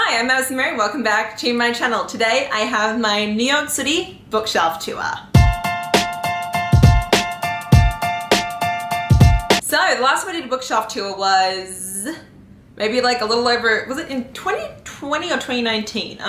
Hi, I'm Madison Mary. Welcome back to my channel. Today I have my New York City bookshelf tour. So the last time I did a bookshelf tour was maybe like a little over, was it in 2020 or 2019?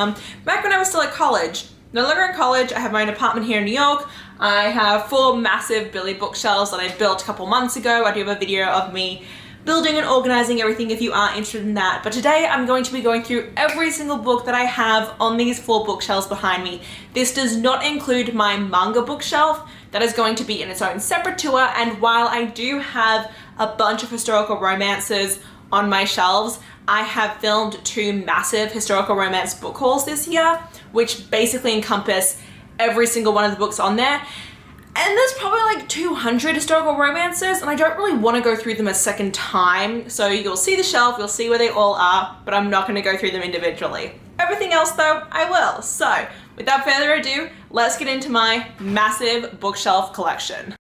Back when I was still at college. No longer in college, I have my own apartment here in New York. I have 4 massive Billy bookshelves that I built a couple months ago. I do have a video of me building and organizing everything if you are interested in that. But today I'm going to be going through every single book that I have on these 4 bookshelves behind me. This does not include my manga bookshelf. That is going to be in its own separate tour. And while I do have a bunch of historical romances on my shelves, I have filmed 2 massive historical romance book hauls this year, which basically encompass every single one of the books on there. And there's probably like 200 historical romances, and I don't really want to go through them a second time. So you'll see the shelf, you'll see where they all are, but I'm not going to go through them individually. Everything else though, I will. So without further ado, let's get into my massive bookshelf collection.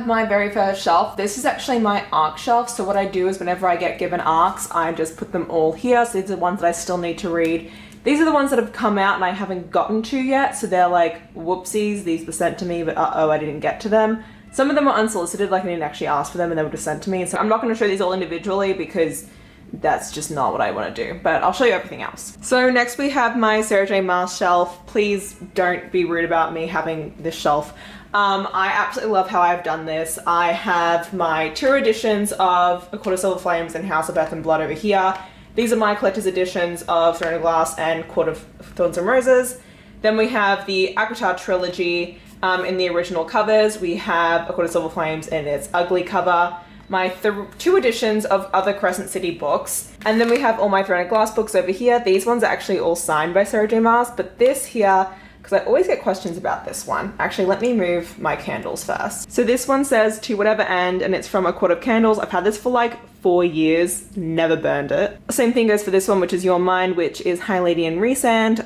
My very first shelf. This is actually my ARC shelf. So what I do is whenever I get given ARCs, I just put them all here. So these are the ones that I still need to read. These are the ones that have come out and I haven't gotten to yet. So they're like, whoopsies, these were sent to me, but uh-oh, I didn't get to them. Some of them were unsolicited, like I didn't actually ask for them and they were just sent to me. So I'm not going to show these all individually because that's just not what I want to do, but I'll show you everything else. So next we have my Sarah J Maas shelf. Please don't be rude about me having this shelf. I absolutely love how I've done this. I have my 2 editions of A Court of Silver Flames and House of Earth and Blood over here. These are my collector's editions of Throne of Glass and Court of Thorns and Roses. Then we have the ACOTAR trilogy in the original covers. We have A Court of Silver Flames in its ugly cover. My 2 editions of other Crescent City books. And then we have all my Throne of Glass books over here. These ones are actually all signed by Sarah J Maas, but this here, because I always get questions about this one. Actually, let me move my candles first. So this one says To Whatever End, and it's from A Court of Candles. I've had this for like 4 years, never burned it. Same thing goes for this one, which is Your Mind, which is High Lady and Rhysand,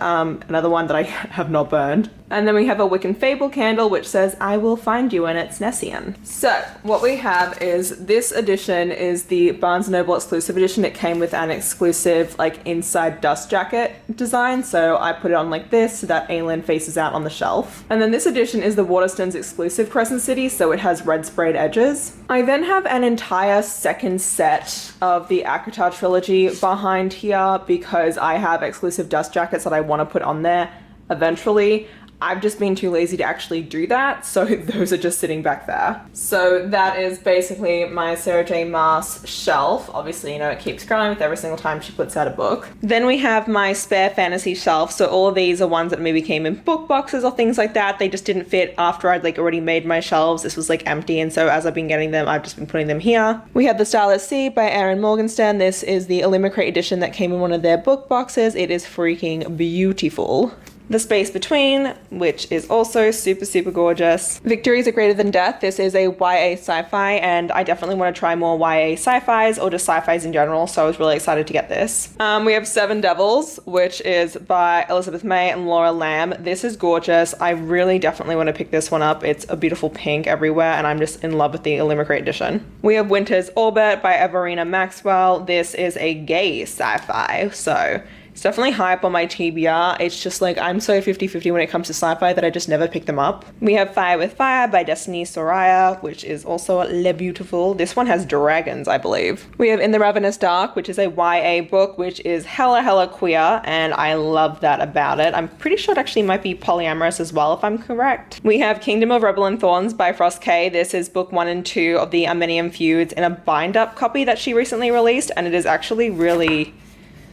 another one that I have not burned. And then we have a Wiccan Fable candle, which says I Will Find You, and it's Nessian. So what we have is this edition is the Barnes & Noble exclusive edition. It came with an exclusive like inside dust jacket design. So I put it on like this so that Elle faces out on the shelf. And then this edition is the Waterstones exclusive Crescent City. So it has red sprayed edges. I then have an entire second set of the ACOTAR trilogy behind here because I have exclusive dust jackets that I want to put on there eventually. I've just been too lazy to actually do that, so those are just sitting back there. So that is basically my Sarah J Maas shelf. Obviously, you know, it keeps growing with every single time she puts out a book. Then we have my spare fantasy shelf. So all of these are ones that maybe came in book boxes or things like that. They just didn't fit after I'd like already made my shelves. This was like empty, and so as I've been getting them, I've just been putting them here. We have The Starless Sea by Erin Morgenstern. This is the Illuminate edition that came in one of their book boxes. It is freaking beautiful. The Space Between, which is also super, super gorgeous. Victories Are Greater Than Death. This is a YA sci-fi, and I definitely want to try more YA sci-fis or just sci-fis in general, so I was really excited to get this. We have Seven Devils, which is by Elizabeth May and Laura Lamb. This is gorgeous. I really definitely want to pick this one up. It's a beautiful pink everywhere, and I'm just in love with the Illuminate edition. We have Winter's Orbit by Everina Maxwell. This is a gay sci-fi, so it's definitely high up on my TBR. It's just like I'm so 50-50 when it comes to sci-fi that I just never pick them up. We have Fire with Fire by Destiny Soraya, which is also Le Beautiful. This one has dragons, I believe. We have In the Ravenous Dark, which is a YA book, which is hella queer, and I love that about it. I'm pretty sure it actually might be polyamorous as well, if I'm correct. We have Kingdom of Rebel and Thorns by Frost K. This is book 1 and 2 of the Armenian Feuds in a bind-up copy that she recently released, and it is actually really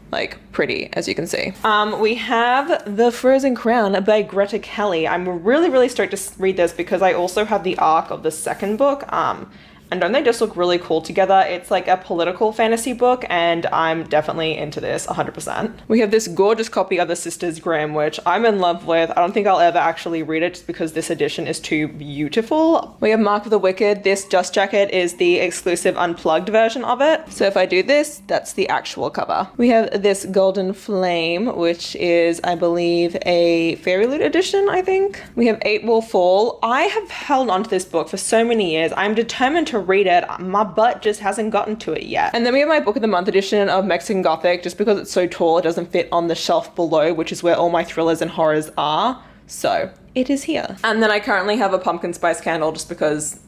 like pretty, as you can see. We have The Frozen Crown by Greta Kelly. I'm really stoked to read this because I also have the arc of the second book. And don't they just look really cool together? It's like a political fantasy book, and I'm definitely into this 100%. We have this gorgeous copy of The Sisters Grimm, which I'm in love with. I don't think I'll ever actually read it just because this edition is too beautiful. We have Mark of the Wicked. This dust jacket is the exclusive unplugged version of it. So if I do this, that's the actual cover. We have this Golden Flame, which is, I believe, a Fairy Loot edition, I think. We have Eight Will Fall. I have held onto this book for so many years. I'm determined to read it. My butt just hasn't gotten to it yet. And then we have my Book of the Month edition of Mexican Gothic. Just because it's so tall, it doesn't fit on the shelf below, which is where all my thrillers and horrors are. So it is here. And then I currently have a pumpkin spice candle just because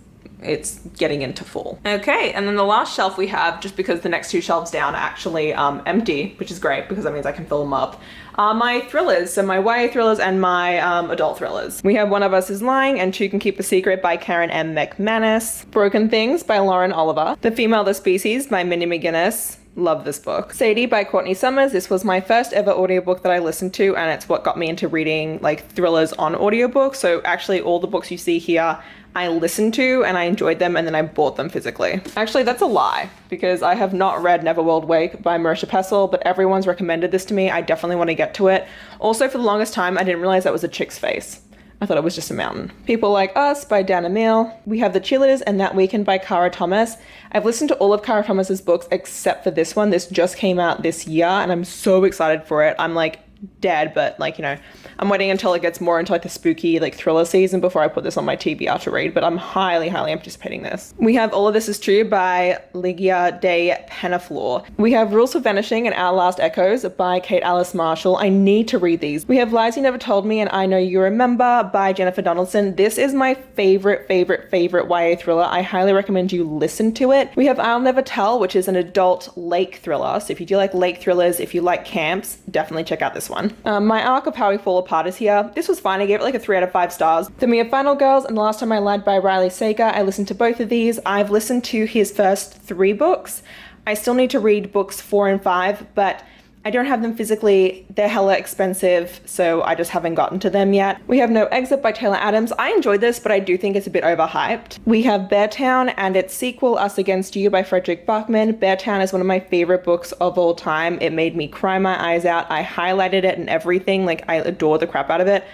it's getting into fall. Okay, and then the last shelf we have, just because the next two shelves down are actually empty, which is great because that means I can fill them up, are my thrillers. So my YA thrillers and my adult thrillers. We have One of Us is Lying and Two Can Keep a Secret by Karen M. McManus. Broken Things by Lauren Oliver. The Female the Species by Minnie McGuinness. Love this book. Sadie by Courtney Summers. This was my first ever audiobook that I listened to, and it's what got me into reading like thrillers on audiobook. So actually all the books you see here I listened to and I enjoyed them, and then I bought them physically. Actually, that's a lie because I have not read Neverworld Wake by Marisha Pessl, but everyone's recommended this to me. I definitely want to get to it. Also, for the longest time, I didn't realize that was a chick's face. I thought it was just a mountain. People Like Us by Dan Emile. We have The Cheerleaders and That Weekend by Cara Thomas. I've listened to all of Cara Thomas's books except for this one. This just came out this year and I'm so excited for it. I'm like dead, but like, you know, I'm waiting until it gets more into like the spooky like thriller season before I put this on my TBR to read, but I'm highly anticipating this. We have All of This Is True by Ligia de Penaflor. We have Rules for Vanishing and Our Last Echoes by Kate Alice Marshall. I need to read these. We have Lies You Never Told Me and I Know You Remember by Jennifer Donaldson. This is my favorite YA thriller. I highly recommend you listen to it. We have I'll Never Tell, which is an adult lake thriller. So if you do like lake thrillers, if you like camps, definitely check out this one. My arc of How We Fall Apart is here. This was fine. I gave it like a 3 out of 5 stars. Then we have Final Girls and The Last Time I Lied by Riley Sager. I listened to both of these. I've listened to his first 3 books. I still need to read books 4 and 5, but I don't have them physically. They're hella expensive, so I just haven't gotten to them yet. We have No Exit by Taylor Adams. I enjoyed this, but I do think it's a bit overhyped. We have Beartown and its sequel, Us Against You by Frederick Bachman. Beartown is one of my favorite books of all time. It made me cry my eyes out. I highlighted it and everything. Like, I adore the crap out of it.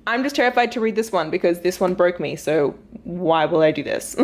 I'm just terrified to read this one because this one broke me, so why will I do this?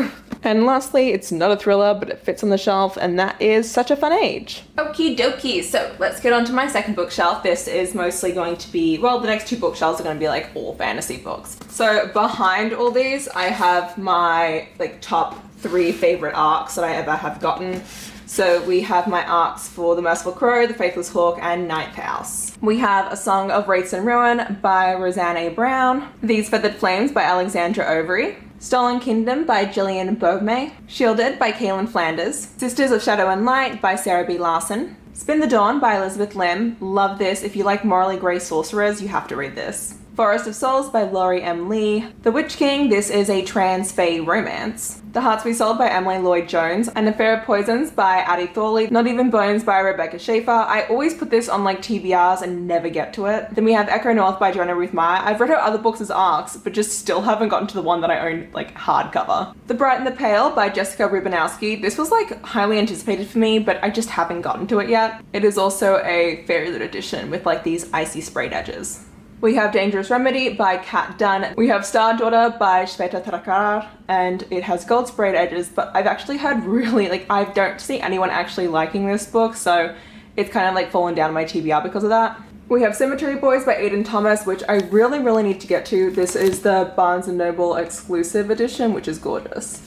And lastly, it's not a thriller, but it fits on the shelf, and that is Such a Fun Age. Okie dokie, so let's get on to my second bookshelf. This is mostly going to be, well, the next 2 bookshelves are going to be like all fantasy books. So behind all these, I have my like top 3 favorite arcs that I ever have gotten. So we have my arcs for The Merciful Crow, The Faithless Hawk, and Ninth House. We have A Song of Wraiths and Ruin by Roseanne A. Brown, These Feathered Flames by Alexandra Overy, Stolen Kingdom by Gillian Beaumay, Shielded by Kaylin Flanders, Sisters of Shadow and Light by Sarah B. Larson, Spin the Dawn by Elizabeth Lim. Love this. If you like morally grey sorcerers, you have to read this. Forest of Souls by Laurie M. Lee. The Witch King. This is a trans-fae romance. The Hearts We Sold by Emily Lloyd-Jones. An Affair of Poisons by Addie Thorley. Not Even Bones by Rebecca Schaefer. I always put this on like TBRs and never get to it. Then we have Echo North by Joanna Ruth Meyer. I've read her other books as arcs, but just still haven't gotten to the one that I own like hardcover. The Bright and the Pale by Jessica Rubinowski. This was like highly anticipated for me, but I just haven't gotten to it yet. It is also a Fairy Loot edition with like these icy sprayed edges. We have Dangerous Remedy by Kat Dunn. We have Star Daughter by Shweta Thakkar, and it has gold sprayed edges, but I've actually heard really, like, I don't see anyone actually liking this book, so it's kind of like fallen down my TBR because of that. We have Cemetery Boys by Aidan Thomas, which I really need to get to. This is the Barnes & Noble exclusive edition, which is gorgeous.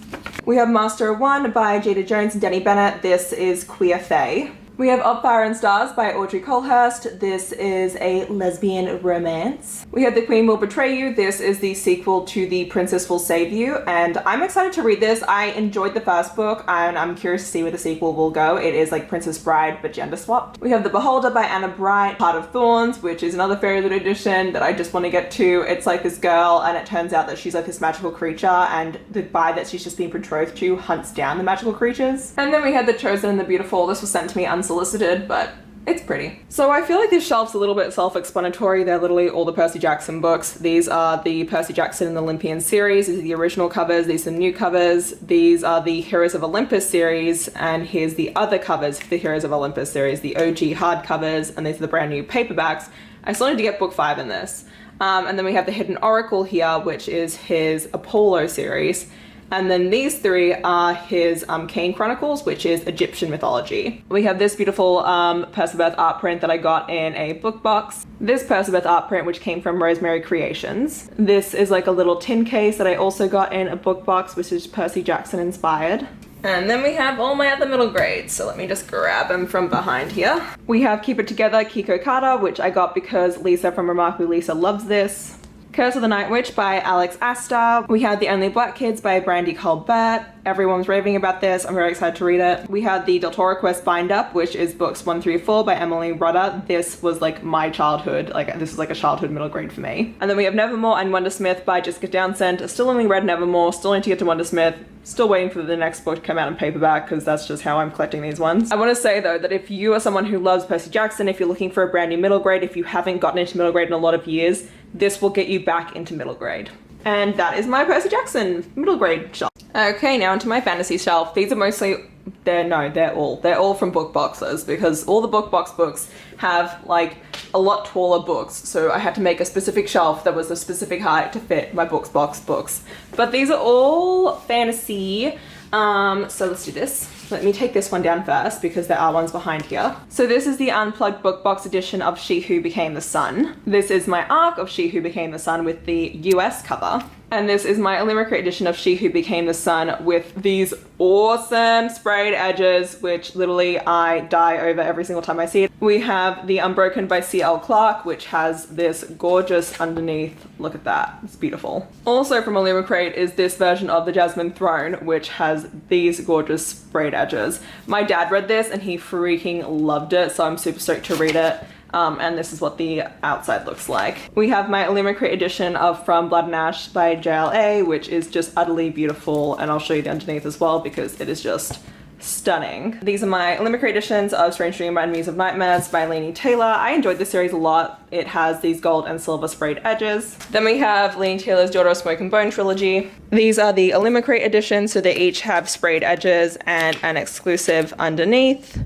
We have Master of One by Jada Jones and Denny Bennett. This is Queer Fae. We have Up Fire and Stars by Audrey Colhurst. This is a lesbian romance. We have The Queen Will Betray You. This is the sequel to The Princess Will Save You, and I'm excited to read this. I enjoyed the first book, and I'm curious to see where the sequel will go. It is like Princess Bride, but gender swapped. We have The Beholder by Anna Bright, Heart of Thorns, which is another Fairy Loot edition that I just want to get to. It's like this girl, and it turns out that she's like this magical creature, and the guy that she's just been betrothed to hunts down the magical creatures. And then we had The Chosen and the Beautiful. This was sent to me unsolicited, but It's pretty. So I feel like this shelf's a little bit self-explanatory. They're literally all the Percy Jackson books. These are the Percy Jackson and the Olympian series. These are the original covers. These are the new covers. These are the Heroes of Olympus series. And here's the other covers for the Heroes of Olympus series, the OG hardcovers, and these are the brand new paperbacks. I still need to get book 5 in this. And then we have the Hidden Oracle here, which is his Apollo series. And then these 3 are his Kane Chronicles, which is Egyptian mythology. We have this beautiful Percabeth art print that I got in a book box. This Percabeth art print, which came from Rosemary Creations. This is like a little tin case that I also got in a book box, which is Percy Jackson inspired. And then we have all my other middle grades, so let me just grab them from behind here. We have Keep It Together, Kiko Carter, which I got because Lisa from Remarkably Lisa loves this. Curse of the Night Witch by Alex Astor. We had The Only Black Kids by Brandy Colbert. Everyone was raving about this. I'm very excited to read it. We had the Del Toro Quest Bind Up, which is books 1 through 4 by Emily Rudder. This was like my childhood. Like this was like a childhood middle grade for me. And then we have Nevermore and Wondersmith by Jessica Townsend. Still only read Nevermore. Still need to get to Wondersmith. Still waiting for the next book to come out in paperback because that's just how I'm collecting these ones. I want to say though that if you are someone who loves Percy Jackson, if you're looking for a brand new middle grade, if you haven't gotten into middle grade in a lot of years, this will get you back into middle grade. And that is my Percy Jackson middle grade shelf. Okay, now into my fantasy shelf. These are mostly, they're all from book boxes because all the book box books have like a lot taller books. So I had to make a specific shelf that was a specific height to fit my books box books. But these are all fantasy. So let's do this. Let me take this one down first because there are ones behind here. So this is the unplugged book box edition of She Who Became the Sun. This is my arc of She Who Became the Sun with the US cover. And this is my Illuminated edition of She Who Became the Sun with these awesome sprayed edges, which literally I die over every single time I see it. We have the Unbroken by C.L. Clarke, which has this gorgeous underneath. Look at that, it's beautiful. Also from Illuminated is this version of the Jasmine Throne, which has these gorgeous sprayed edges. My dad read this and he freaking loved it, so I'm super stoked to read it. And this is what the outside looks like. We have my Illuminated edition of From Blood and Ash by JLA, which is just utterly beautiful, and I'll show you the underneath as well because it is just stunning. These are my Illuminated editions of Strange Dream by Muse of Nightmares by Laini Taylor. I enjoyed this series a lot. It has these gold and silver sprayed edges. Then we have Laini Taylor's Daughter of Smoke and Bone trilogy. These are the Illuminated editions, so they each have sprayed edges and an exclusive underneath.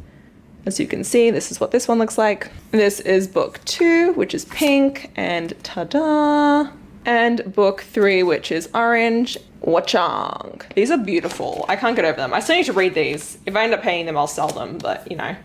As you can see, this is what this one looks like. This is book 2, which is pink, and ta-da! And book 3, which is orange. Wachang. These are beautiful. I can't get over them. I still need to read these. If I end up paying them, I'll sell them, but you know.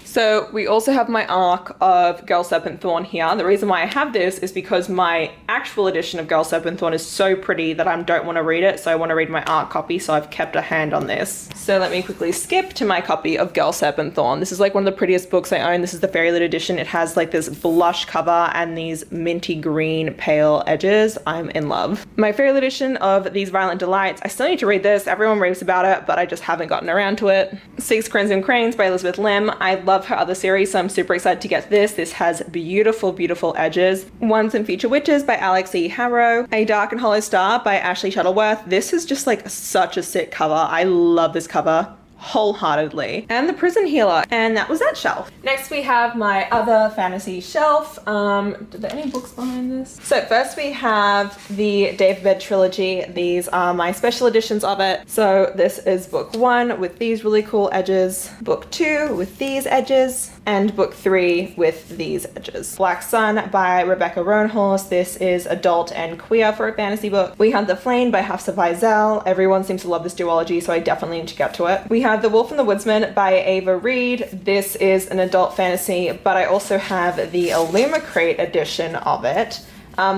So we also have my arc of Girl Serpent Thorn here. The reason why I have this is because my actual edition of Girl Serpent Thorn is so pretty that I don't want to read it, so I want to read my arc copy, so I've kept a hand on this. So let me quickly skip to my copy of Girl Serpent Thorn. This is like one of the prettiest books I own. This is the Fairylit edition. It has like this blush cover and these minty green pale edges. I'm in love. My Fairylit edition of these Violent Delights. I still need to read this. Everyone raves about it, but I just haven't gotten around to it. Six Crimson Cranes by Elizabeth Lim. I love her other series, so I'm super excited to get this. This has beautiful, beautiful edges. Once and Future Witches by Alex E. Harrow. A Dark and Hollow Star by Ashley Shuttleworth. This is just like such a sick cover. I love this cover wholeheartedly. And The Prison Healer, and that was that shelf. Next we have my other fantasy shelf. Are there any books behind this? So first we have the Day of Bed trilogy. These are my special editions of it. So this is book 1 with these really cool edges, book 2 with these edges, and book 3 with these edges. Black Sun by Rebecca Roanhorse. This is adult and queer for a fantasy book. We have The Flame by Hafsa Faizal. Everyone seems to love this duology, so I definitely need to get to it. We have The Wolf and the Woodsman by Ava Reed. This is an adult fantasy, but I also have the Illumicrate edition of it.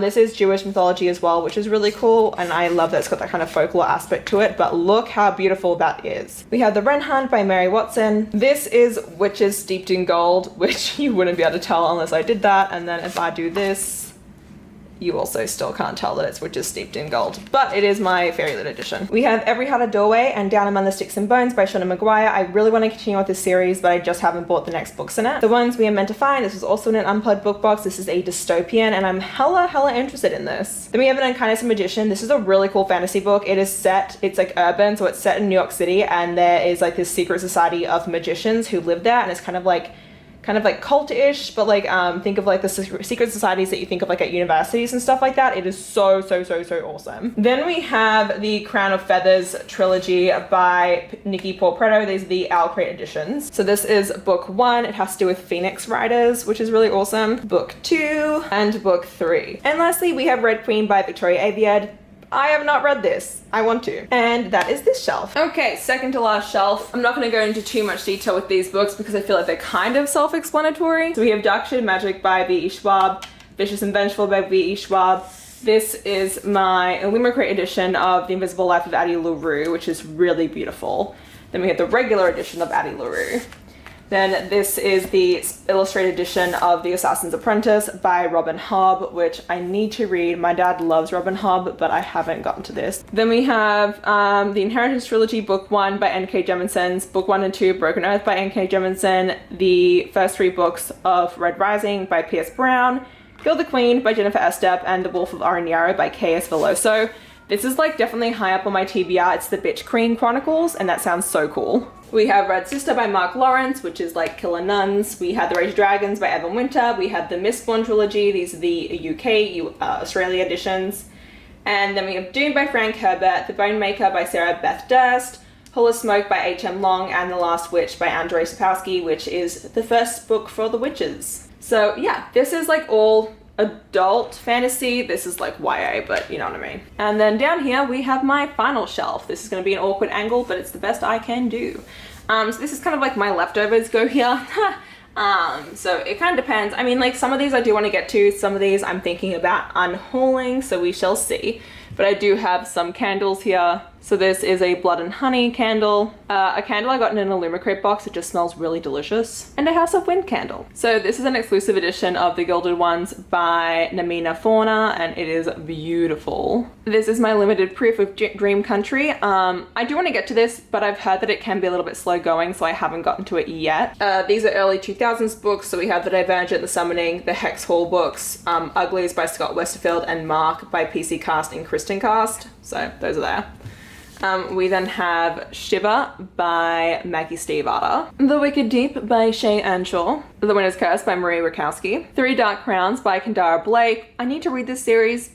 This is Jewish mythology as well, which is really cool, and I love that it's got that kind of folklore aspect to it, but look how beautiful that is. We have The Wren Hunt by Mary Watson. This is Witches Steeped in Gold, which you wouldn't be able to tell unless I did that, and then if I do this, you also still can't tell that it's Witches Steeped in Gold, but it is my Fairylit edition. We have Every Heart a Doorway and Down Among the Sticks and Bones by Shauna McGuire. I really want to continue with this series, but I just haven't bought the next books in it. The Ones We Are Meant to Find. This was also in an unplugged book box. This is a dystopian, and I'm hella interested in this. Then we have An Unkindness of Magician. This is a really cool fantasy book. It is set, it's like urban, so it's set in New York City, and there is like this secret society of magicians who live there, and it's kind of like kind of like cult-ish, but like think of like the secret societies that you think of like at universities and stuff like that. It is so awesome. Then we have the Crown of Feathers trilogy by Nikki Porpretto. These are the Elle editions. So this is book 1. It has to do with Phoenix Riders, which is really awesome. Book 2 and book 3. And lastly, we have Red Queen by Victoria Aveyard. I have not read this. I want to. And that is this shelf. Okay, second to last shelf. I'm not going to go into too much detail with these books because I feel like they're kind of self-explanatory. So we have Dark Shade Magic by V.E. Schwab, Vicious and Vengeful by V.E. Schwab. This is my Illumicrate edition of The Invisible Life of Addie LaRue, which is really beautiful. Then we have the regular edition of Addie LaRue. Then this is the illustrated edition of The Assassin's Apprentice by Robin Hobb, which I need to read. My dad loves Robin Hobb, but I haven't gotten to this. Then we have the Inheritance Trilogy, Book 1 by N.K. Jemisin's, Book 1 and 2, Broken Earth by N.K. Jemisin, the first 3 books of Red Rising by Pierce Brown, Kill the Queen by Jennifer Estep, and The Wolf of Aranyaro by K.S. Veloso. This is like definitely high up on my TBR. It's the Bitch Queen Chronicles, and that sounds so cool. We have Red Sister by Mark Lawrence, which is like Killer Nuns. We had The Rage of Dragons by Evan Winter. We had the Mistborn trilogy. These are the UK, Australia editions. And then we have Dune by Frank Herbert, The Bone Maker by Sarah Beth Durst, Hull of Smoke by H.M. Long, and The Last Witch by Andrzej Sapkowski, which is the first book for the witches. So yeah, this is like all adult fantasy. This is like YA, but you know what I mean. And then down here we have my final shelf. This is going to be an awkward angle, but it's the best I can do. So this is kind of like my leftovers go here. So it kind of depends. I mean, like some of these I do want to get to, some of these I'm thinking about unhauling, so we shall see. But I do have some candles here. So this is a Blood and Honey candle, a candle I got in an Illumicrate box. It just smells really delicious, and a House of Wind candle. So this is an exclusive edition of The Gilded Ones by Namina Fauna, and it is beautiful. This is my limited proof of Dream Country. I do want to get to this, but I've heard that it can be a little bit slow going, so I haven't gotten to it yet. These are early 2000s books, so we have The Divergent, The Summoning, the Hex Hall books, Uglies by Scott Westerfeld, and Mark by PC Cast and Kristen Cast. So those are there. We then have Shiver by Maggie Stiefvater, The Wicked Deep by Shay Earnshaw, The Winner's Curse by Marie Rakowski, Three Dark Crowns by Kendara Blake. I need to read this series,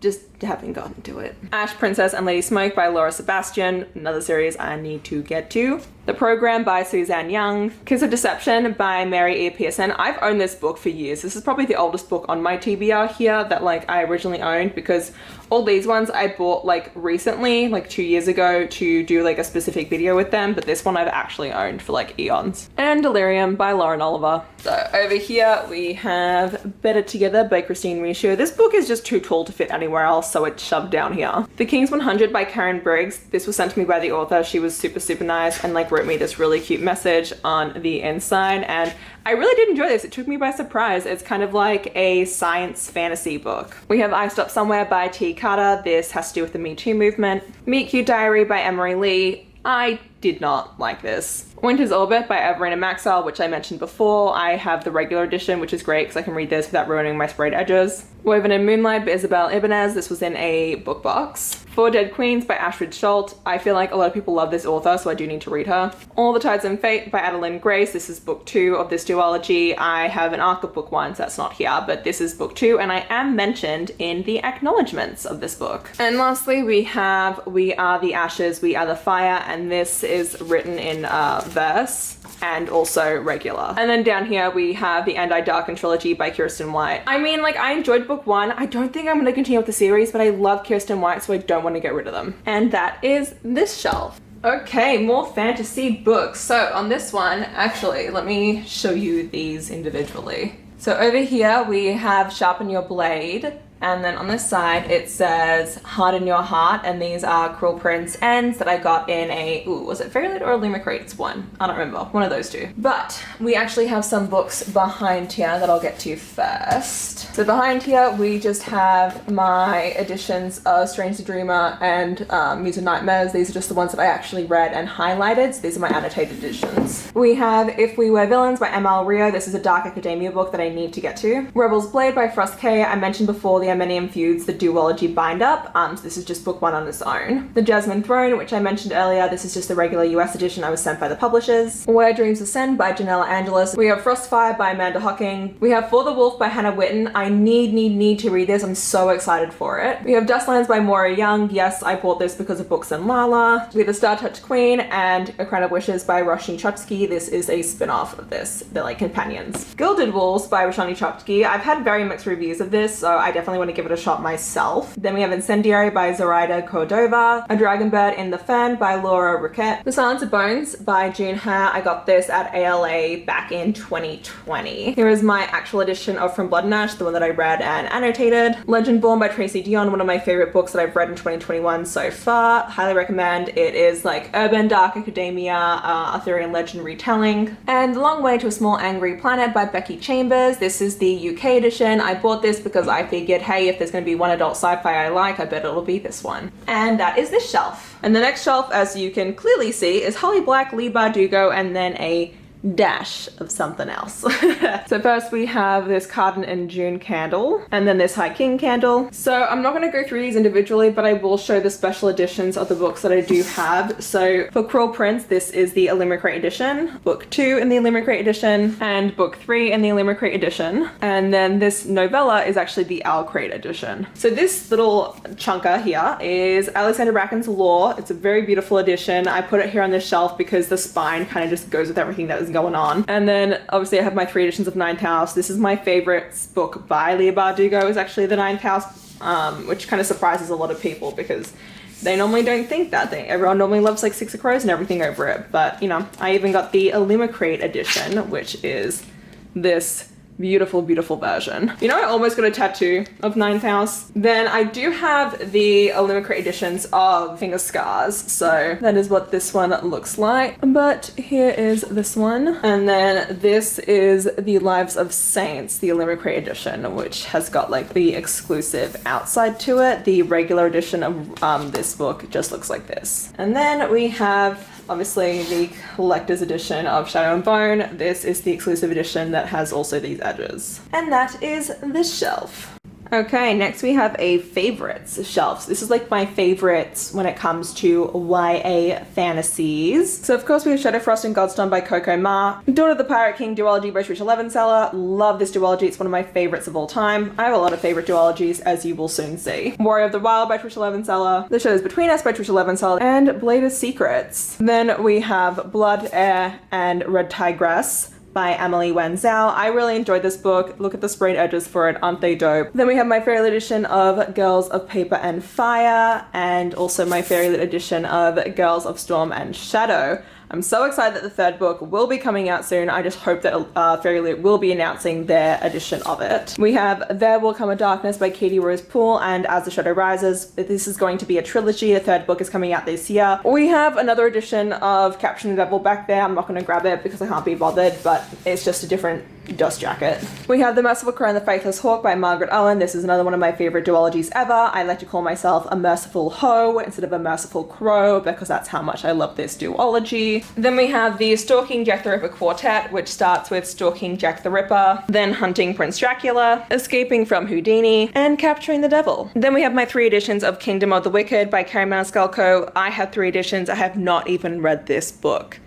just haven't gotten to it. Ash Princess and Lady Smoke by Laura Sebastian, another series I need to get to. The Program by Suzanne Young, Kiss of Deception by Mary E. Pearson. I've owned this book for years. This is probably the oldest book on my TBR here that like I originally owned, because all these ones I bought like recently, like 2 years ago, to do like a specific video with them, but this one I've actually owned for like eons. And Delirium by Lauren Oliver. So over here we have Better Together by Christine Michaud. This book is just too tall to fit anywhere else, so it's shoved down here. The King's 100 by Karen Briggs. This was sent to me by the author. She was super nice and like wrote me this really cute message on the inside, and I really did enjoy this. It took me by surprise. It's kind of like a science fantasy book. We have I Stop Somewhere by T. Carter. This has to do with the Me Too movement. Meet Cute Diary by Emery Lee. I did not like this. Winter's Orbit by Everina Maxwell, which I mentioned before. I have the regular edition, which is great because I can read this without ruining my sprayed edges. Woven in Moonlight by Isabel Ibanez. This was in a book box. Four Dead Queens by Ashrid Schultz. I feel like a lot of people love this author, so I do need to read her. All the Tides in Fate by Adeline Grace. This is book 2 of this duology. I have an arc of book 1, so that's not here, but this is book 2, and I am mentioned in the acknowledgements of this book. And lastly, we have We Are the Ashes, We Are the Fire, and this is written in verse and also regular. And then down here we have the And I Darken trilogy by Kirsten White. I mean, like, I enjoyed book 1. I don't think I'm going to continue with the series, but I love Kirsten White, so I don't want to get rid of them. And that is this shelf. Okay, more fantasy books. So on this one, actually, let me show you these individually. So over here we have Sharpen Your Blade, and then on this side it says Harden Your Heart, and these are Cruel Prince ends that I got in a, was it Fairylit or Illumicrates one? I don't remember, one of those two. But we actually have some books behind here that I'll get to first. So behind here we just have my editions of Strange the Dreamer and Muse of Nightmares. These are just the ones that I actually read and highlighted, so these are my annotated editions. We have If We Were Villains by M.L. Rio. This is a dark academia book that I need to get to. Rebel's Blade by Frost K. I mentioned before the Many Feuds, the duology bind-up. So this is just book 1 on its own. The Jasmine Throne, which I mentioned earlier, this is just the regular US edition I was sent by the publishers. Where Dreams Ascend by Janella Angelis. We have Frostfire by Amanda Hocking. We have For the Wolf by Hannah Witten. I need to read this. I'm so excited for it. We have Dustlands by Maura Young. Yes, I bought this because of Books and Lala. We have The Star Touched Queen and A Crown of Wishes by Roshni Chokshi. This is a spin-off of this. They're like companions. Gilded Wolves by Roshni Chokshi. I've had very mixed reviews of this, so I definitely want to give it a shot myself. Then we have Incendiary by Zoraida Cordova. A Dragon Bird in the Fen by Laura Roquette. The Silence of Bones by June Ha. I got this at ALA back in 2020. Here is my actual edition of From Blood and Ash, the one that I read and annotated. Legend Born by Tracy Dion, one of my favorite books that I've read in 2021 so far. Highly recommend. It is like urban dark academia, Arthurian legend retelling. And The Long Way to a Small Angry Planet by Becky Chambers. This is the UK edition. I bought this because I figured, hey, if there's going to be one adult sci-fi I like, I bet it'll be this one. And that is this shelf. And the next shelf, as you can clearly see, is Holly Black, Leigh Bardugo, and then a dash of something else. So first we have this Cardin and June candle, and then this High King candle. So I'm not going to go through these individually, but I will show the special editions of the books that I do have. So for Cruel Prince, this is the Illuminate edition, book 2 in the Illuminate edition, and book 3 in the Illuminate edition. And then this novella is actually the Owl Crate edition. So this little chunker here is Alexander Bracken's Law. It's a very beautiful edition. I put it here on this shelf because the spine kind of just goes with everything that is going on. And then obviously I have my 3 editions of Ninth House. This is my favorite book by Leigh Bardugo, is actually the Ninth House, which kind of surprises a lot of people because they normally don't think that thing. Everyone normally loves like Six of Crows and everything over it. But you know, I even got the Illuminate edition, which is this beautiful version. You know, I almost got a tattoo of Ninth House. Then I do have the Illuminate editions of King of Scars, so that is what this one looks like. But here is this one, and then this is the Lives of Saints, the Illuminate edition, which has got like the exclusive outside to it. The regular edition of this book just looks like this. And then we have obviously the collector's edition of Shadow and Bone. This is the exclusive edition that has also these edges. And that is this shelf. Okay, next we have a favorites shelf. This is like my favorites when it comes to YA fantasies. So of course we have Shadowfrost and Godstorm by Coco Ma. Dawn of the Pirate King duology by Trisha Levenseller. Love this duology, it's one of my favorites of all time. I have a lot of favorite duologies, as you will soon see. Warrior of the Wild by Trisha Levenseller. The Shadows Between Us by Trisha Levenseller. And Blade of Secrets. Then we have Blood, Air, and Red Tigress by Emily Wen Zhao. I really enjoyed this book. Look at the sprayed edges for it, aren't they dope? Then we have my fairy lit edition of Girls of Paper and Fire, and also my fairy lit edition of Girls of Storm and Shadow. I'm so excited that the 3rd book will be coming out soon. I just hope that Fairy Lit will be announcing their edition of it. We have There Will Come a Darkness by Katie Rose Poole and As the Shadow Rises. This is going to be a trilogy. The 3rd book is coming out this year. We have another edition of Capturing the Devil back there. I'm not going to grab it because I can't be bothered, but it's just a different dust jacket. We have The Merciful Crow and the Faithless Hawk by Margaret Allen. This is another one of my favorite duologies ever. I like to call myself a merciful hoe instead of a merciful crow because that's how much I love this duology. Then we have the Stalking Jack the Ripper Quartet, which starts with Stalking Jack the Ripper, then Hunting Prince Dracula, Escaping from Houdini, and Capturing the Devil. Then we have my 3 editions of Kingdom of the Wicked by Carrie Maniscalco. I have 3 editions. I have not even read this book,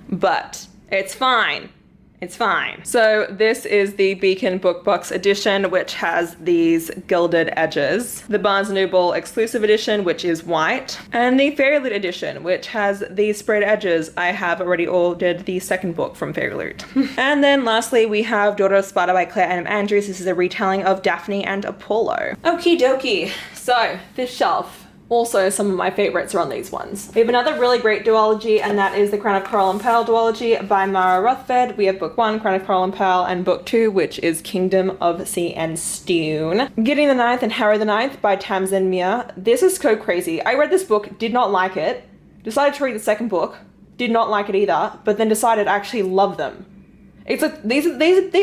but it's fine. It's fine. So this is the Beacon Book Box edition, which has these gilded edges. The Barnes & Noble exclusive edition, which is white. And the Fairy Loot edition, which has these sprayed edges. I have already ordered the 2nd book from Fairy Loot. And then lastly, we have Daughter of Sparta by Claire M. Andrews. This is a retelling of Daphne and Apollo. Okie dokie. So this shelf. Also, some of my favorites are on these ones. We have another really great duology, and that is the Crown of Coral and Pearl duology by Mara Rothfeld. We have book 1, Crown of Coral and Pearl, and book 2, which is Kingdom of Sea and Stone. Gideon the Ninth and Harry the Ninth by Tamsin Muir. This is so crazy. I read this book, did not like it, decided to read the 2nd book, did not like it either, but then decided I actually love them. It's like,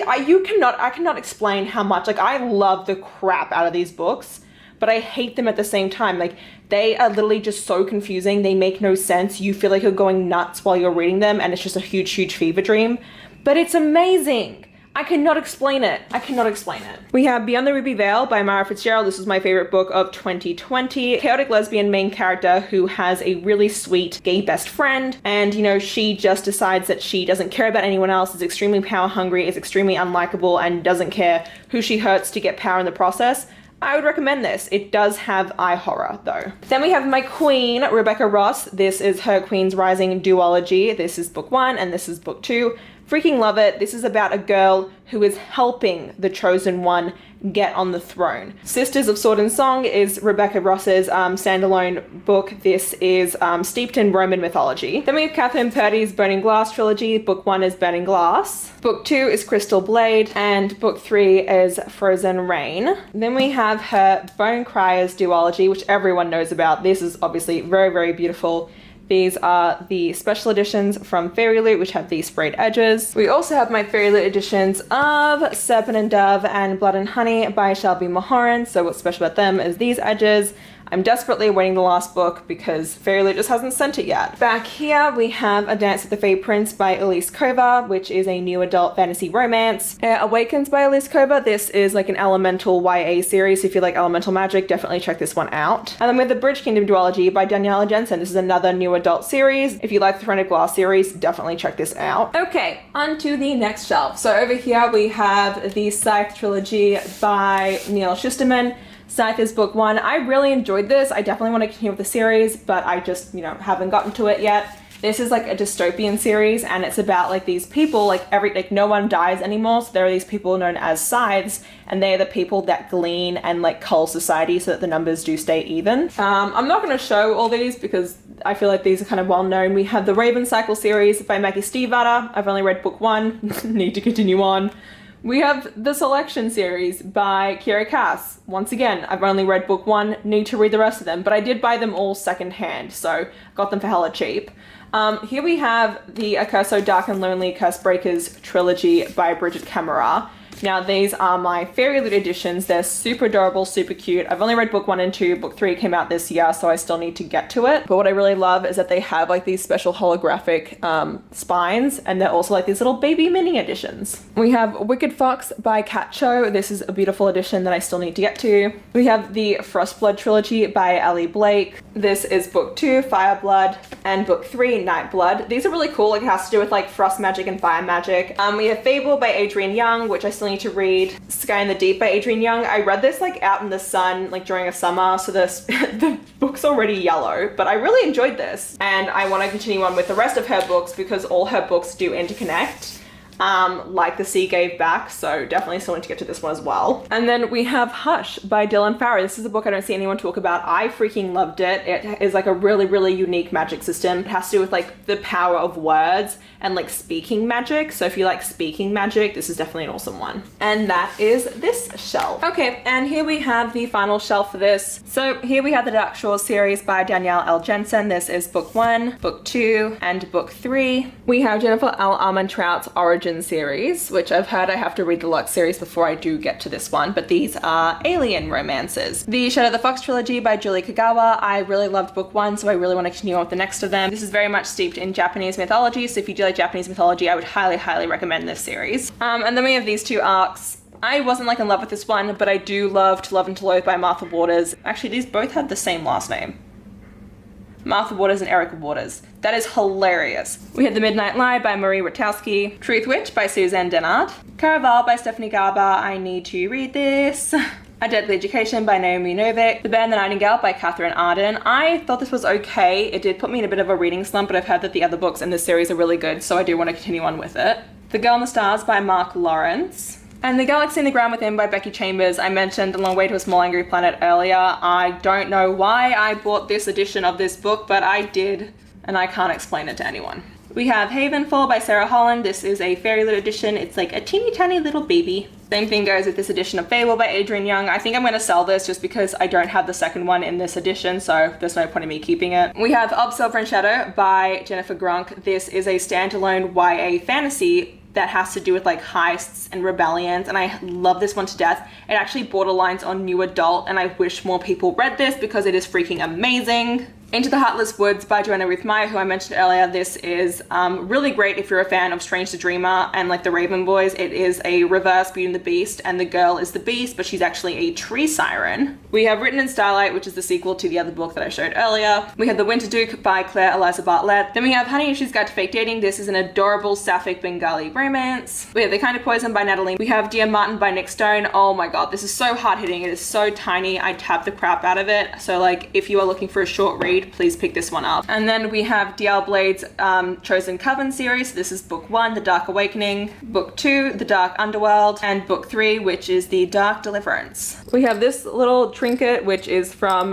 I cannot explain how much, like, I love the crap out of these books, but I hate them at the same time. Like, they are literally just so confusing. They make no sense. You feel like you're going nuts while you're reading them, and it's just a huge, huge fever dream. But it's amazing. I cannot explain it. I cannot explain it. We have Beyond the Ruby Veil by Mara Fitzgerald. This is my favorite book of 2020. Chaotic lesbian main character who has a really sweet gay best friend, and you know, she just decides that she doesn't care about anyone else, is extremely power hungry, is extremely unlikable, and doesn't care who she hurts to get power in the process. I would recommend this. It does have eye horror though. Then we have my queen, Rebecca Ross. This is her Queen's Rising duology. This is book 1 and this is book 2. Freaking love it. This is about a girl who is helping the chosen one get on the throne. Sisters of Sword and Song is Rebecca Ross's standalone book. This is steeped in Roman mythology. Then we have Catherine Purdy's Burning Glass trilogy. Book 1 is Burning Glass. Book 2 is Crystal Blade, and book 3 is Frozen Rain. Then we have her Bone Criers duology, which everyone knows about. This is obviously very, very beautiful. These are the special editions from Fairy Loot, which have these sprayed edges. We also have my Fairy Loot editions of Serpent and Dove and Blood and Honey by Shelby Mahoran. So what's special about them is these edges. I'm desperately awaiting the last book because Fairy Loot just hasn't sent it yet. Back here we have A Dance with the Fey Prince by ɪḻsᴛᴏᴏᴅ, which is a new adult fantasy romance. Awakens by ɪḻsᴛᴏᴏᴅ. This is like an elemental YA series. So if you like elemental magic, definitely check this one out. And then we have the Bridge Kingdom duology by Danielle Jensen. This is another new adult series. If you like the Throne of Glass series, definitely check this out. Okay, on to the next shelf. So over here we have the Scythe trilogy by Neil Shusterman. Scythe is book 1. I really enjoyed this. I definitely want to continue with the series, but I just, you know, haven't gotten to it yet. This is like a dystopian series, and it's about like these people, like no one dies anymore. So there are these people known as scythes, and they're the people that glean and like cull society so that the numbers do stay even. I'm not going to show all these because I feel like these are kind of well known. We have the Raven Cycle series by Maggie Stiefvater. I've only read book 1, need to continue on. We have the Selection series by Kiera Cass. Once again, I've only read book 1, need to read the rest of them, but I did buy them all secondhand, so got them for hella cheap. Here we have the Accurso Dark and Lonely Cursebreakers trilogy by Bridget Camera. Now these are my Fairy Loot editions. They're super adorable, super cute. I've only read book 1 and 2. Book 3 came out this year, so I still need to get to it. But what I really love is that they have like these special holographic spines, and they're also like these little baby mini editions. We have Wicked Fox by Kat Cho. This is a beautiful edition that I still need to get to. We have the Frostblood trilogy by Ali Blake. This is book 2, Fireblood, and book 3, Nightblood. These are really cool. Like it has to do with like frost magic and fire magic. We have Fable by Adrienne Young, which I still need to read. Sky in the Deep by Adrienne Young. I read this like out in the sun, like during a summer, so the book's already yellow, but I really enjoyed this. And I want to continue on with the rest of her books because all her books do interconnect. Like The Sea Gave Back, so definitely still need to get to this one as well. And then we have Hush by Dylan Farrow. This is a book I don't see anyone talk about. I freaking loved it. It is like a really, really unique magic system. It has to do with like the power of words and like speaking magic. So if you like speaking magic, this is definitely an awesome one. And that is this shelf. Okay, and here we have the final shelf for this. So here we have the Dark Shores series by Danielle L. Jensen. This is book 1, book 2, and book 3. We have Jennifer L. Armentrout's Origin series, which I've heard I have to read the Lux series before I do get to this one, but these are alien romances. The Shadow the Fox trilogy by Julie Kagawa. I really loved book 1, so I really want to continue on with the next of them. This is very much steeped in Japanese mythology, so if you do like Japanese mythology, I would highly, highly recommend this series. And then we have these two arcs. I wasn't like in love with this one, but I do love To Love and To Loathe by Martha Waters. Actually, these both have the same last name. Martha Waters and Erica Waters. That is hilarious. We have The Midnight Lie by Marie Rutowski, Truth Witch by Suzanne Denard, Caraval by Stephanie Garber. I need to read this. A Deadly Education by Naomi Novik, The Bear and the Nightingale by Catherine Arden. I thought this was okay. It did put me in a bit of a reading slump, but I've heard that the other books in this series are really good, so I do want to continue on with it. The Girl in the Stars by Mark Lawrence. And The Galaxy in the Ground Within by Becky Chambers. I mentioned A Long Way to a Small Angry Planet earlier. I don't know why I bought this edition of this book, but I did, and I can't explain it to anyone. We have Havenfall by Sarah Holland. This is a Fairy Loot edition. It's like a teeny tiny little baby. Same thing goes with this edition of Fable by Adrienne Young. I think I'm going to sell this just because I don't have the second one in this edition, so there's no point in me keeping it. We have Of Silver and Shadow by Jennifer Gronk. This is a standalone YA fantasy that has to do with like heists and rebellions, and I love this one to death. It actually borderlines on new adult, and I wish more people read this because it is freaking amazing. Into the Heartless Woods by Joanna Ruth Meyer, who I mentioned earlier. This is really great if you're a fan of Strange the Dreamer and like the Raven Boys. It is a reverse Beauty and the Beast, and the girl is the beast, but she's actually a tree siren. We have Written in Starlight, which is the sequel to the other book that I showed earlier. We have The Winter Duke by Claire Eliza Bartlett. Then we have Honey Issues Guide to Fake Dating. This is an adorable sapphic Bengali romance. We have The Kind of Poison by Natalie. We have Dear Martin by Nick Stone. Oh my god, this is so hard hitting. It is so tiny. I tapped the crap out of it. So like if you are looking for a short read, please pick this one up. And then we have D.L. Blade's Chosen Coven series. So this is book 1, The Dark Awakening, book 2, The Dark Underworld, and book 3, which is The Dark Deliverance. We have this little trinket, which is from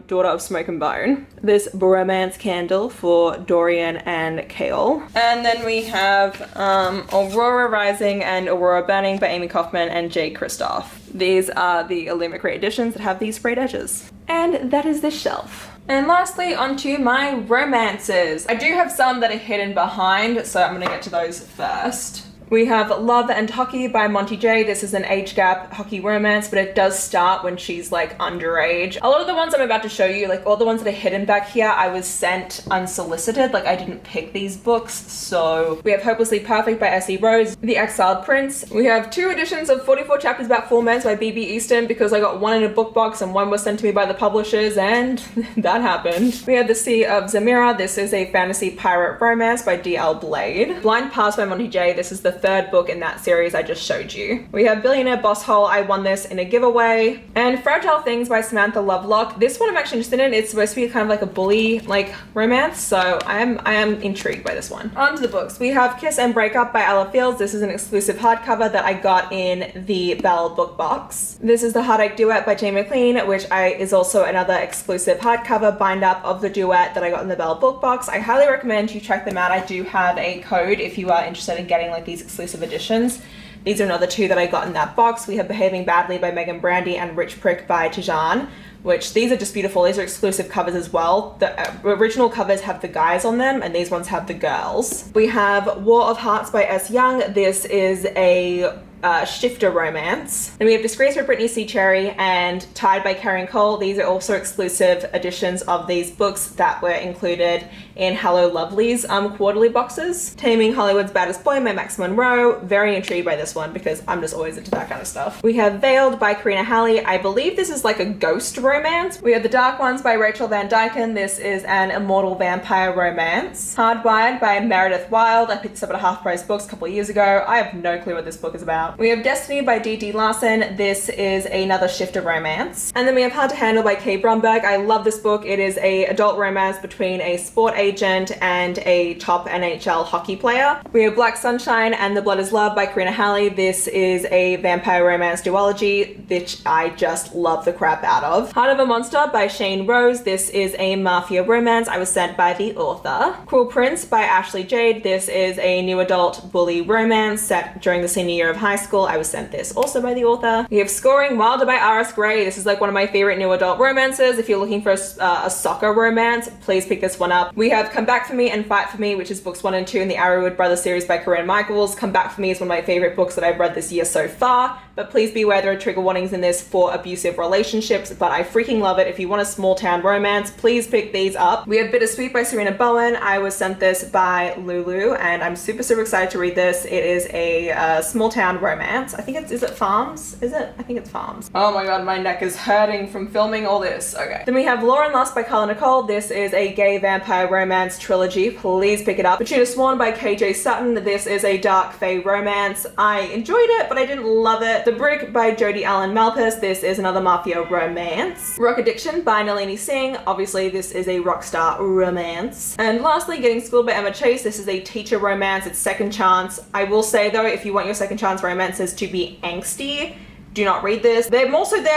Daughter of Smoke and Bone. This bromance candle for Dorian and Kale. And then we have Aurora Rising and Aurora Burning by Amy Kaufman and Jay Kristoff. These are the Illumicrate editions that have these sprayed edges. And that is this shelf. And lastly, onto my romances. I do have some that are hidden behind, so I'm gonna get to those first. We have Love and Hockey by Monty J. This is an age gap hockey romance, but it does start when she's like underage. A lot of the ones I'm about to show you, like all the ones that are hidden back here, I was sent unsolicited. Like I didn't pick these books. So we have Hopelessly Perfect by S.E. Rose, The Exiled Prince. We have 2 editions of 44 Chapters About Four Men by B.B. Easton because I got one in a book box and one was sent to me by the publishers, and that happened. We have The Sea of Zamira. This is a fantasy pirate romance by D.L. Blade. Blind Pass by Monty J. This is the 3rd book in that series I just showed you. We have Billionaire Boss Hole. I won this in a giveaway. And Fragile Things by Samantha Lovelock. This one I'm actually interested in. It's supposed to be kind of like a bully like romance, so I am intrigued by this one. On to the books. We have Kiss and Break Up by Ella Fields. This is an exclusive hardcover that I got in the Belle book box. This is The Heartache Duet by Jane McLean, which is also another exclusive hardcover bind up of the duet that I got in the Belle book box. I highly recommend you check them out. I do have a code if you are interested in getting like these exclusive editions. These are another 2 that I got in that box. We have Behaving Badly by Megan Brandy and Rich Prick by Tijan, which these are just beautiful. These are exclusive covers as well. The original covers have the guys on them and these ones have the girls. We have War of Hearts by S. Young. This is a shifter romance. Then we have Disgrace by Brittany C. Cherry and Tied by Karen Cole. These are also exclusive editions of these books that were included in Hello Lovely's quarterly boxes. Taming Hollywood's Baddest Boy by Max Monroe. Very intrigued by this one because I'm just always into that kind of stuff. We have Veiled by Karina Halley. I believe this is like a ghost romance. We have The Dark Ones by Rachel Van Dyken. This is an immortal vampire romance. Hardwired by Meredith Wild. I picked this up at Half Price Books a couple of years ago. I have no clue what this book is about. We have Destiny by D.D. Larson. This is another shifter romance. And then we have Hard to Handle by Kay Bromberg. I love this book. It is a adult romance between a sport agent and a top NHL hockey player. We have Black Sunshine and The Blood is Love by Karina Halley. This is a vampire romance duology, which I just love the crap out of. Heart of a Monster by Shane Rose. This is a mafia romance. I was sent by the author. Cruel Prince by Ashley Jade. This is a new adult bully romance set during the senior year of high school. I was sent this also by the author. We have Scoring Wilder by R.S. Gray. This is like one of my favorite new adult romances. If you're looking for a soccer romance, please pick this one up. We have Come Back For Me and Fight For Me, which is books 1 and 2 in the Arrowwood Brothers series by Corinne Michaels. Come Back For Me is one of my favorite books that I've read this year so far, but please be aware there are trigger warnings in this for abusive relationships, but I freaking love it. If you want a small town romance, please pick these up. We have Bittersweet by Serena Bowen. I was sent this by Lulu and I'm super excited to read this. It is a small town romance. I think is it Farms? Is it? I think it's Farms. Oh my god, my neck is hurting from filming all this. Okay. Then we have Law and Lust by Carla Nicole. This is a gay vampire romance trilogy. Please pick it up. Petuna Swan by KJ Sutton. This is a dark fae romance. I enjoyed it, but I didn't love it. The Brick by Jodie Allen Malpass. This is another mafia romance. Rock Addiction by Nalini Singh. Obviously, this is a rock star romance. And lastly, Getting Schooled by Emma Chase. This is a teacher romance. It's second chance. I will say though, if you want your second chance romances to be angsty, do not read this. They're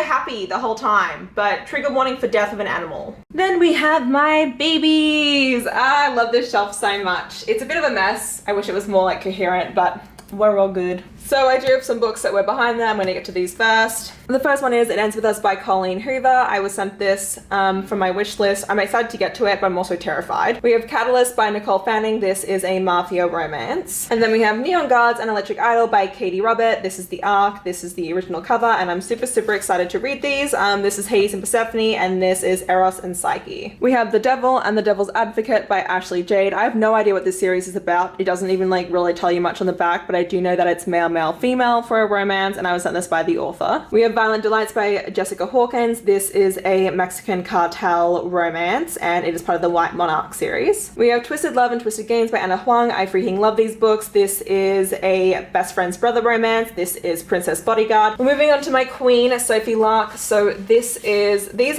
happy the whole time, but trigger warning for death of an animal. Then we have my babies. I love this shelf so much. It's a bit of a mess. I wish it was more like coherent, but we're all good. So I do have some books that were behind there. I'm going to get to these first. The first one is It Ends With Us by Colleen Hoover. I was sent this from my wish list. I'm excited to get to it, but I'm also terrified. We have Catalyst by Nicole Fanning. This is a mafia romance. And then we have Neon Guards and Electric Idol by Katie Robert. This is the arc. This is the original cover, and I'm super, super excited to read these. This is Hades and Persephone, and this is Eros and Psyche. We have The Devil and the Devil's Advocate by Ashley Jade. I have no idea what this series is about. It doesn't even like really tell you much on the back, but I do know that it's male, male, female for a romance, and I was sent this by the author. We have Violent Delights by Jessica Hawkins. This is a Mexican cartel romance, and it is part of the White Monarch series. We have Twisted Love and Twisted Games by Anna Huang. I freaking love these books. This is a best friend's brother romance. This is Princess Bodyguard. We're moving on to my queen, Sophie Lark. So these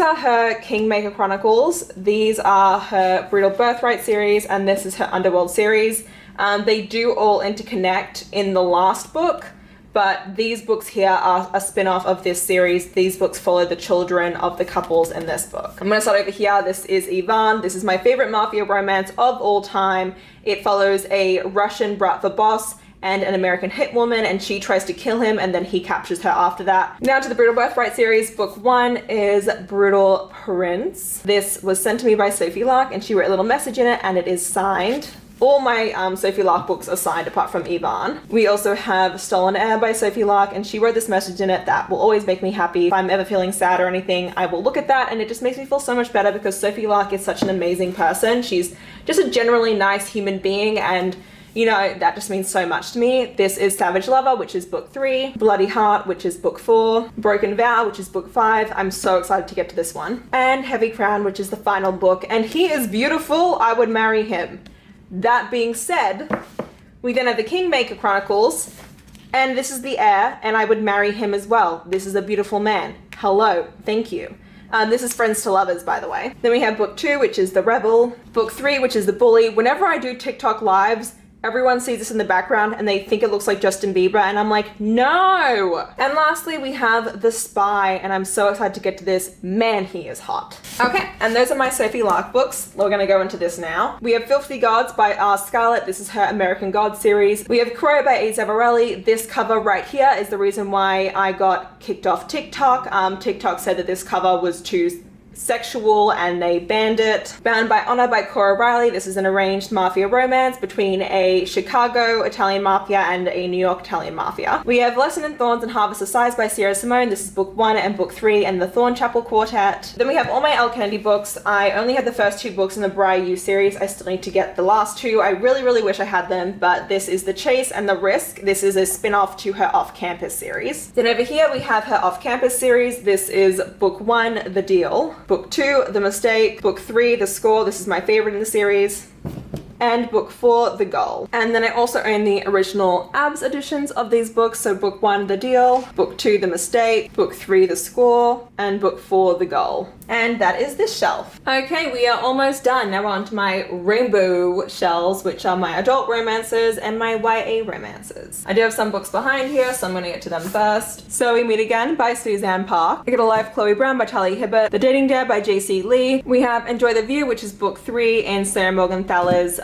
are her Kingmaker Chronicles. These are her Brutal Birthright series, and this is her Underworld series. They do all interconnect in the last book, but these books here are a spin-off of this series. These books follow the children of the couples in this book. I'm gonna start over here. This is Ivan. This is my favorite mafia romance of all time. It follows a Russian brat boss and an American hitwoman, and she tries to kill him, and then he captures her after that. Now to the Brutal Birthright series. Book 1 is Brutal Prince. This was sent to me by Sophie Lark, and she wrote a little message in it, and it is signed. All my Sophie Lark books are signed apart from Ivan. We also have Stolen Air by Sophie Lark, and she wrote this message in it that will always make me happy. If I'm ever feeling sad or anything, I will look at that, and it just makes me feel so much better because Sophie Lark is such an amazing person. She's just a generally nice human being, and you know, that just means so much to me. This is Savage Lover, which is book 3, Bloody Heart, which is book 4, Broken Vow, which is book 5. I'm so excited to get to this one. And Heavy Crown, which is the final book, and he is beautiful. I would marry him. That being said, we then have the Kingmaker Chronicles, and this is the heir, and I would marry him as well. This is a beautiful man. Hello, thank you. This is Friends to Lovers, by the way. Then we have book 2, which is The Rebel, book 3, which is The Bully. Whenever I do TikTok lives, everyone sees this in the background and they think it looks like Justin Bieber, and I'm like, no! And lastly, we have The Spy, and I'm so excited to get to this. Man, he is hot. Okay, and those are my Sophie Lark books. We're gonna go into this now. We have Filthy Gods by R. Scarlett. This is her American Gods series. We have Crow by A. Zavarelli. This cover right here is the reason why I got kicked off TikTok. TikTok said that this cover was too sexual and they banned it. Bound by Honor by Cora Riley. This is an arranged mafia romance between a Chicago Italian mafia and a New York Italian mafia. We have Lesson in Thorns and Harvest of Sighs by Sierra Simone. This is book 1 and book 3 and the Thorn Chapel Quartet. Then we have all my Elle Kennedy books. I only have the first 2 books in the Briar U series. I still need to get the last 2. I really wish I had them, but this is The Chase and The Risk. This is a spin-off to her Off-Campus series. Then over here we have her Off-Campus series. This is book 1, The Deal. Book 2, The Mistake. Book 3, The Score. This is my favorite in the series. And book 4, The Goal. And then I also own the original ABS editions of these books. So book 1, The Deal, book 2, The Mistake, book 3, The Score, and book 4, The Goal. And that is this shelf. Okay, we are almost done. Now we're on to my rainbow shelves, which are my adult romances and my YA romances. I do have some books behind here, so I'm gonna get to them first. So We Meet Again by Suzanne Park. I Get a Life, Chloe Brown by Charlie Hibbert. The Dating Dare by J.C. Lee. We have Enjoy the View, which is book 3, and Sarah Morgenthaler's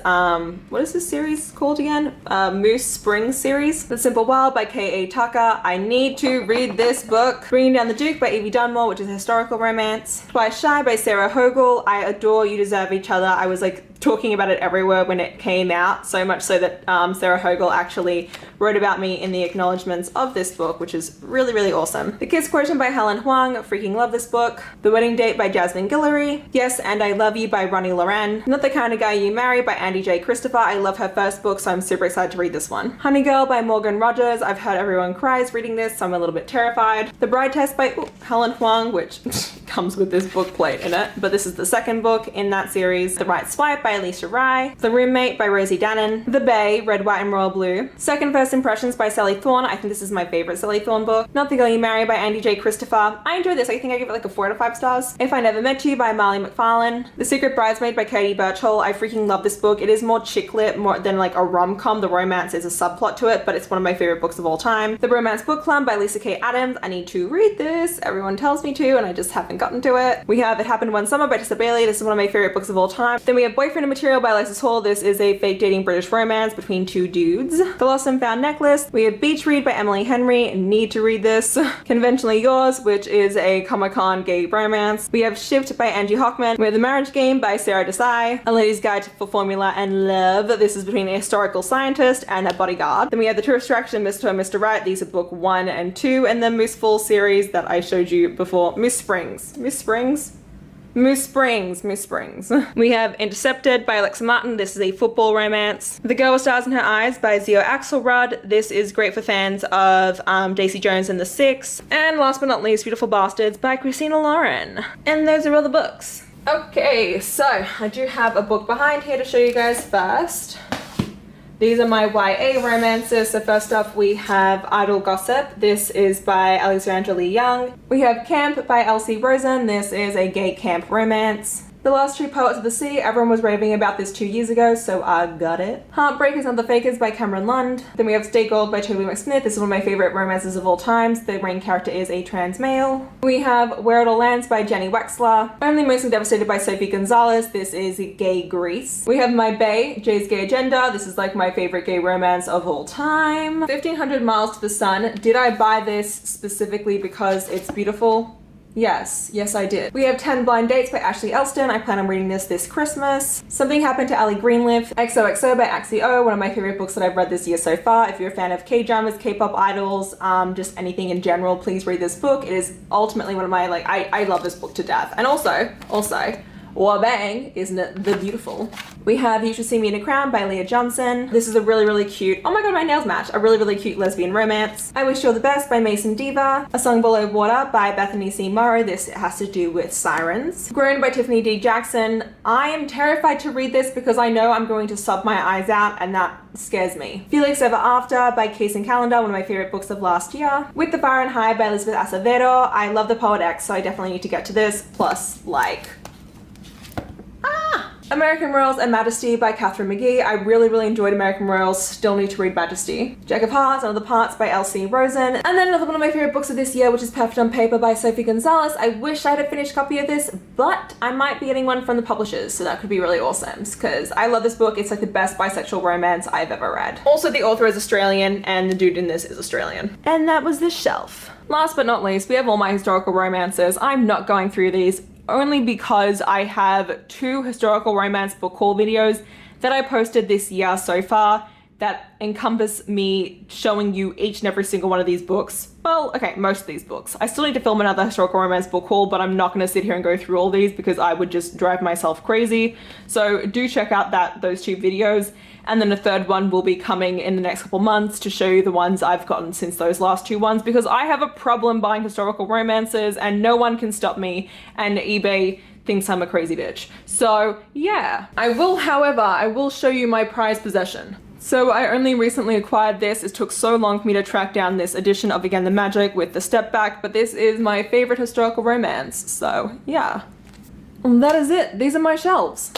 what is this series called again? Moose Springs series. The Simple Wild by K.A. Tucker. I need to read this book. Bringing Down the Duke by Evie Dunmore, which is a historical romance. Twice Shy by Sarah Hogle. I adore You Deserve Each Other. I was like talking about it everywhere when it came out, so much so that Sarah Hogle actually wrote about me in the acknowledgements of this book, which is really awesome. The Kiss Quotient by Helen Huang. Freaking love this book. The Wedding Date by Jasmine Guillory. Yes, and I Love You by Ronnie Loren. Not the Kind of Guy You Marry by Andy J. Christopher. I love her first book, so I'm super excited to read this one. Honey Girl by Morgan Rogers. I've heard everyone cries reading this, so I'm a little bit terrified. The Bride Test by Helen Huang, which comes with this book plate in it, but this is the second book in that series. The Right Swipe by Alicia Rai. The Roommate by Rosie Dannon. The Bay, Red, White, and Royal Blue. Second First Impressions by Sally Thorne. I think this is my favorite Sally Thorne book. Not the Girl You Marry by Andy J. Christopher. I enjoyed this. I think I give it like a 4 out of 5 stars. If I Never Met You by Marley McFarlane. The Secret Bridesmaid by Katie Birchall. I freaking love this book. It is more chick lit more than like a rom-com. The romance is a subplot to it, but it's one of my favorite books of all time. The Romance Book Club by Lisa K. Adams. I need to read this. Everyone tells me to, and I just haven't gotten to it. We have It Happened One Summer by Tessa Bailey. This is one of my favorite books of all time. Then we have Boyfriend Material by Alexis Hall. This is a fake dating British romance between two dudes. The Lost and Found Necklace. We have Beach Read by Emily Henry. Need to read this. Conventionally Yours, which is a Comic-Con gay romance. We have Shift by Angie Hockman. We have The Marriage Game by Sarah Desai. A Lady's Guide for Formula and Love. This is between a historical scientist and a bodyguard. Then we have The Tourist Attraction, Mr. and Mr. Right. These are book 1 and 2, and the Moose Fall series that I showed you before. Moose Springs. We have Intercepted by Alexa Martin. This is a football romance. The Girl with Stars in Her Eyes by Zio Axelrod. This is great for fans of Daisy Jones and the Six. And last but not least, Beautiful Bastards by Christina Lauren. And those are all the books. Okay, so I do have a book behind here to show you guys first. These are my YA romances. So first up we have Idle Gossip. This is by Alexandra Lee Young. We have Camp by Elsie Rosen. This is a gay camp romance. The Last True Poets of the Sea. Everyone was raving about this 2 years ago, so I got it. Heartbreakers and the Fakers by Cameron Lund. Then we have Stay Gold by Toby McSmith. This is one of my favorite romances of all times. The main character is a trans male. We have Where It All Lands by Jenny Wexler. Only Mostly Devastated by Sophie Gonzalez. This is gay Grease. We have My Bae, Jay's Gay Agenda. This is like my favorite gay romance of all time. 1500 Miles to the Sun. Did I buy this specifically because it's beautiful? Yes I did. We have 10 Blind Dates by Ashley Elston. I plan on reading this Christmas. Something Happened to Ali Greenleaf. XOXO by Axio, one of my favorite books that I've read this year so far. If you're a fan of K-dramas, K-pop idols, just anything in general, please read this book. It is ultimately one of my, I love this book to death. And also, wabang, isn't it the beautiful? We have You Should See Me in a Crown by Leah Johnson. This is a really cute, oh my god, my nails match, a really cute lesbian romance. I Wish You All the Best by Mason Diva. A Song Below Water by Bethany C. Morrow. This has to do with sirens. Grown by Tiffany D. Jackson. I am terrified to read this because I know I'm going to sob my eyes out and that scares me. Felix Ever After by Kaysen Calendar, one of my favorite books of last year. With the Fire and High by Elizabeth Acevedo. I love the Poet X, so I definitely need to get to this. Plus, American Royals and Majesty by Catherine McGee. I really enjoyed American Royals. Still need to read Majesty. Jack of Hearts and Other Parts by Elsie Rosen. And then another one of my favorite books of this year, which is Perfect on Paper by Sophie Gonzalez. I wish I had a finished copy of this, but I might be getting one from the publishers, so that could be really awesome because I love this book. It's like the best bisexual romance I've ever read. Also, the author is Australian and the dude in this is Australian. And that was the shelf. Last but not least, we have all my historical romances. I'm not going through these only because I have 2 historical romance book haul videos that I posted this year so far that encompass me showing you each and every single one of these books. Well, okay, most of these books. I still need to film another historical romance book haul, but I'm not going to sit here and go through all these because I would just drive myself crazy. So do check out those 2 videos. And then a third one will be coming in the next couple months to show you the ones I've gotten since those last 2 ones because I have a problem buying historical romances and no one can stop me, and eBay thinks I'm a crazy bitch. So yeah, however, I will show you my prized possession. So I only recently acquired this. It took so long for me to track down this edition of Again the Magic with the step back, but this is my favorite historical romance. So yeah, and that is it. These are my shelves.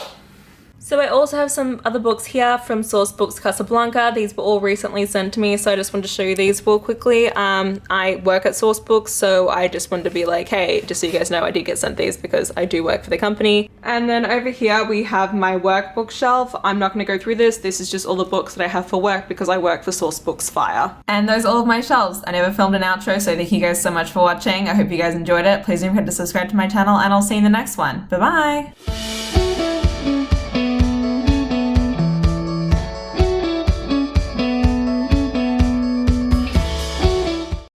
So I also have some other books here from Source Books Casablanca. These were all recently sent to me, so I just wanted to show you these real quickly. I work at Source Books, so I just wanted to be like, hey, just so you guys know, I did get sent these because I do work for the company. And then over here we have my work bookshelf. I'm not going to go through this. This is just all the books that I have for work because I work for Source Books Fire. And those are all of my shelves. I never filmed an outro, so thank you guys so much for watching. I hope you guys enjoyed it. Please don't forget to subscribe to my channel, and I'll see you in the next one. Bye-bye!